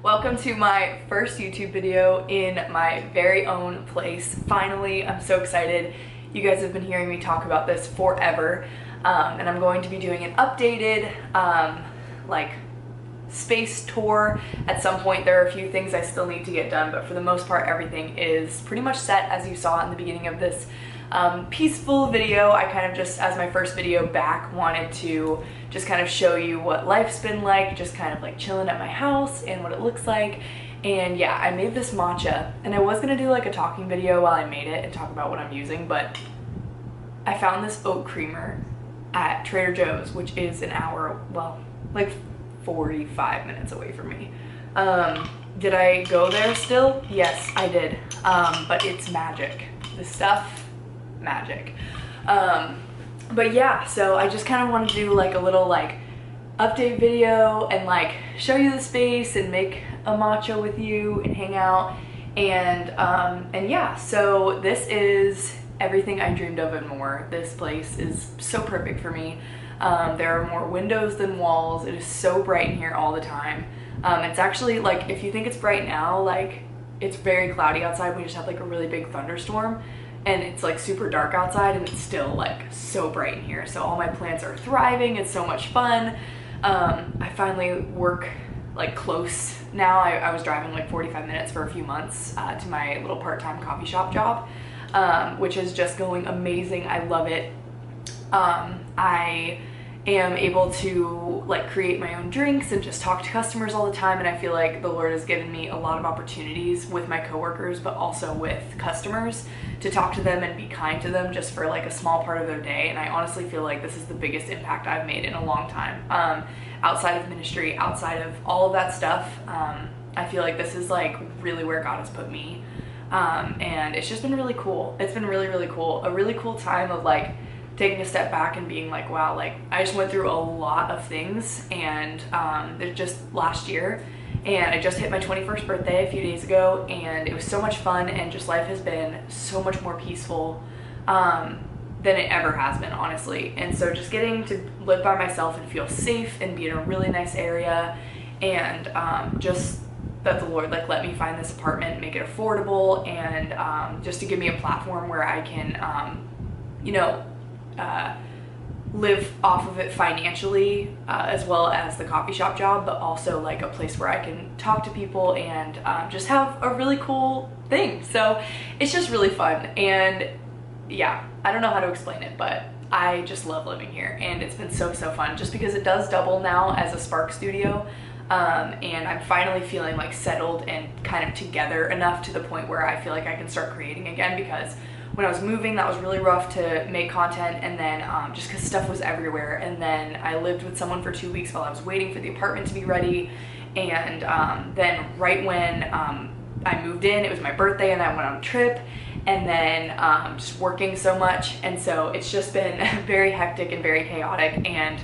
Welcome to my first YouTube video in my very own place. Finally, I'm so excited. You guys have been hearing me talk about this forever, and I'm going to be doing an updated like space tour at some point. There are a few things I still need to get done, but for the most part everything is pretty much set, as you saw in the beginning of this peaceful video. I kind of just, as my first video back, wanted to just kind of show you what life's been like, just kind of like chilling at my house and what it looks like. And yeah, I made this matcha, and I was gonna do like a talking video while I made it and talk about what I'm using, but I found this oat creamer at Trader Joe's, which is an hour, well, like 45 minutes away from me. Did I go there still? Yes, I did. But it's magic. The stuff, magic. But yeah, so I just kind of wanted to do like a little like update video and like show you the space and make a matcha with you and hang out. And yeah, so this is everything I dreamed of and more. This place is so perfect for me. There are more windows than walls. It is so bright in here all the time. It's actually like, if you think it's bright now, like it's very cloudy outside. We just had like a really big thunderstorm, and it's like super dark outside, and it's still like so bright in here. So all my plants are thriving. It's so much fun. I finally work like close now. I was driving like 45 minutes for a few months to my little part-time coffee shop job, which is just going amazing. I love it. I am able to like create my own drinks and just talk to customers all the time, and I feel like the Lord has given me a lot of opportunities with my coworkers, but also with customers, to talk to them and be kind to them just for like a small part of their day. And I honestly feel like this is the biggest impact I've made in a long time, outside of ministry, outside of all of that stuff. I feel like this is like really where God has put me, and it's just been really cool. It's been really, really cool. A really cool time of like taking a step back and being like, wow, like I just went through a lot of things, and it just last year, and I just hit my 21st birthday a few days ago, and it was so much fun, and just life has been so much more peaceful than it ever has been, honestly. And so just getting to live by myself and feel safe and be in a really nice area, and just that the Lord like let me find this apartment, make it affordable, and just to give me a platform where I can you know, live off of it financially, as well as the coffee shop job, but also like a place where I can talk to people and just have a really cool thing. So it's just really fun. And yeah, I don't know how to explain it, but I just love living here, and it's been so fun, just because it does double now as a Spark studio. And I'm finally feeling like settled and kind of together enough to the point where I feel like I can start creating again, because when I was moving, that was really rough to make content, and then just because stuff was everywhere. And then I lived with someone for 2 weeks while I was waiting for the apartment to be ready, and then right when I moved in, it was my birthday, and I went on a trip, and then just working so much, and so it's just been very hectic and very chaotic. And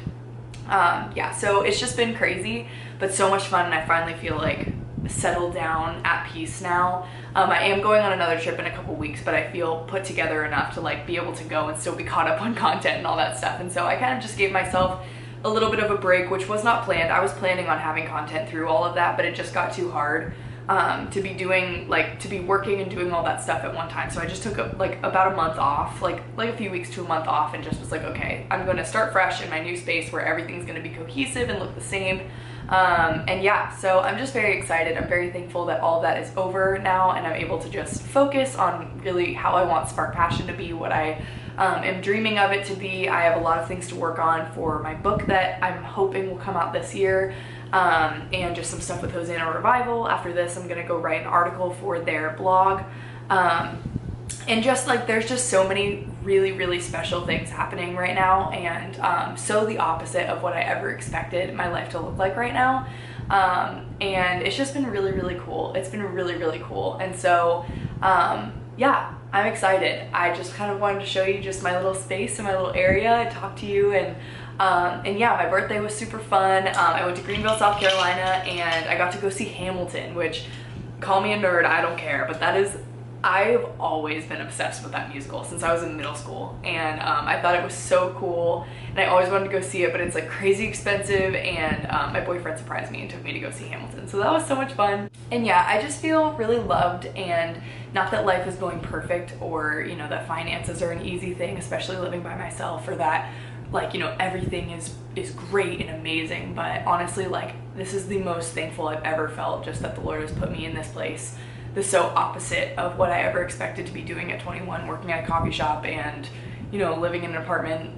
yeah, so it's just been crazy, but so much fun, and I finally feel like settled down, at peace now. I am going on another trip in a couple weeks, but I feel put together enough to like be able to go and still be caught up on content and all that stuff. And so I kind of just gave myself a little bit of a break, which was not planned. I was planning on having content through all of that, but it just got too hard to be doing, like, to be working and doing all that stuff at one time. So I just took like about a month off, like a few weeks to a month off, and just was like, okay, I'm going to start fresh in my new space where everything's going to be cohesive and look the same. And yeah, so I'm just very excited. I'm very thankful that all of that is over now, and I'm able to just focus on really how I want Spark Passion to be, what I am dreaming of it to be. I have a lot of things to work on for my book that I'm hoping will come out this year, and just some stuff with Hosanna Revival. After this, I'm gonna go write an article for their blog. And just like, there's just so many really, really special things happening right now, and so the opposite of what I ever expected my life to look like right now. And it's just been really, really cool. It's been really, really cool. And so, yeah, I'm excited. I just kind of wanted to show you just my little space and my little area and talk to you. And yeah, my birthday was super fun. I went to Greenville, South Carolina, and I got to go see Hamilton, which, call me a nerd, I don't care, but that is, I've always been obsessed with that musical since I was in middle school, and I thought it was so cool, and I always wanted to go see it, but it's like crazy expensive, and my boyfriend surprised me and took me to go see Hamilton, so that was so much fun. And yeah, I just feel really loved, and not that life is going perfect, or, you know, that finances are an easy thing, especially living by myself, or that, like, you know, everything is great and amazing, but honestly, like, this is the most thankful I've ever felt, just that the Lord has put me in this place. The so opposite of what I ever expected to be doing at 21, working at a coffee shop and, you know, living in an apartment,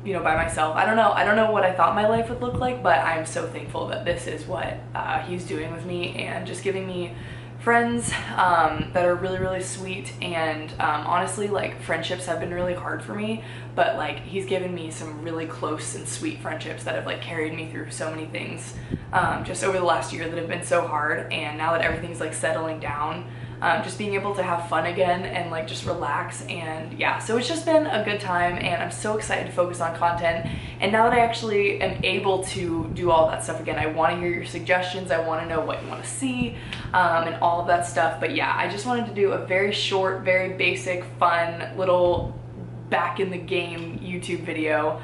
you know, by myself. I don't know what I thought my life would look like, but I'm so thankful that this is what he's doing with me, and just giving me friends that are really, really sweet. And honestly, like, friendships have been really hard for me, but like, he's given me some really close and sweet friendships that have like carried me through so many things just over the last year that have been so hard. And now that everything's like settling down, just being able to have fun again and like just relax. And yeah, so it's just been a good time, and I'm so excited to focus on content. And now that I actually am able to do all that stuff again, I want to hear your suggestions. I want to know what you want to see, and all of that stuff. But yeah, I just wanted to do a very short, very basic, fun little back in the game YouTube video.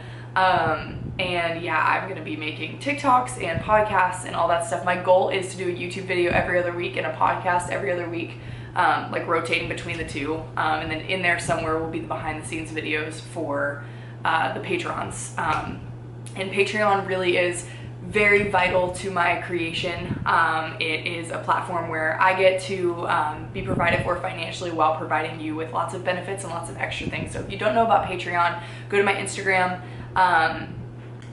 And yeah, I'm gonna be making TikToks and podcasts and all that stuff. My goal is to do a YouTube video every other week and a podcast every other week, like rotating between the two. And then in there somewhere will be the behind the scenes videos for the patrons. And Patreon really is very vital to my creation. It is a platform where I get to be provided for financially while providing you with lots of benefits and lots of extra things. So if you don't know about Patreon, go to my Instagram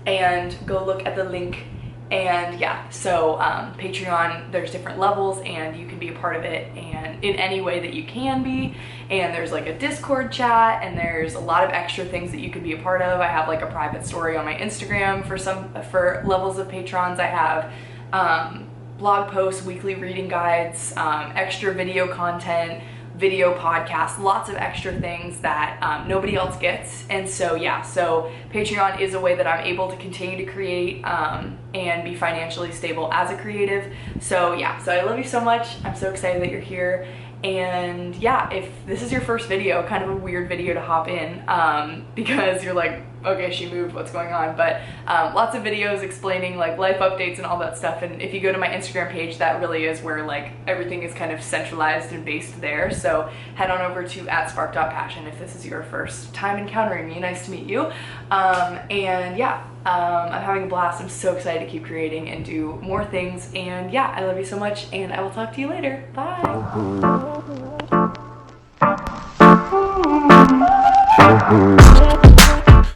and go look at the link. And yeah, so Patreon, there's different levels, and you can be a part of it and in any way that you can be. And there's like a Discord chat, and there's a lot of extra things that you can be a part of. I have like a private story on my Instagram for levels of patrons. I have blog posts, weekly reading guides, extra video content, video podcasts, lots of extra things that nobody else gets. And so yeah, so Patreon is a way that I'm able to continue to create and be financially stable as a creative. So yeah, so I love you so much. I'm so excited that you're here. And yeah, if this is your first video, kind of a weird video to hop in, because you're like, okay, she moved, what's going on? But lots of videos explaining like life updates and all that stuff. And if you go to my Instagram page, that really is where like everything is kind of centralized and based there. So head on over to @spark.passion if this is your first time encountering me. Nice to meet you. And yeah, I'm having a blast. I'm so excited to keep creating and do more things. And yeah, I love you so much, and I will talk to you later. Bye.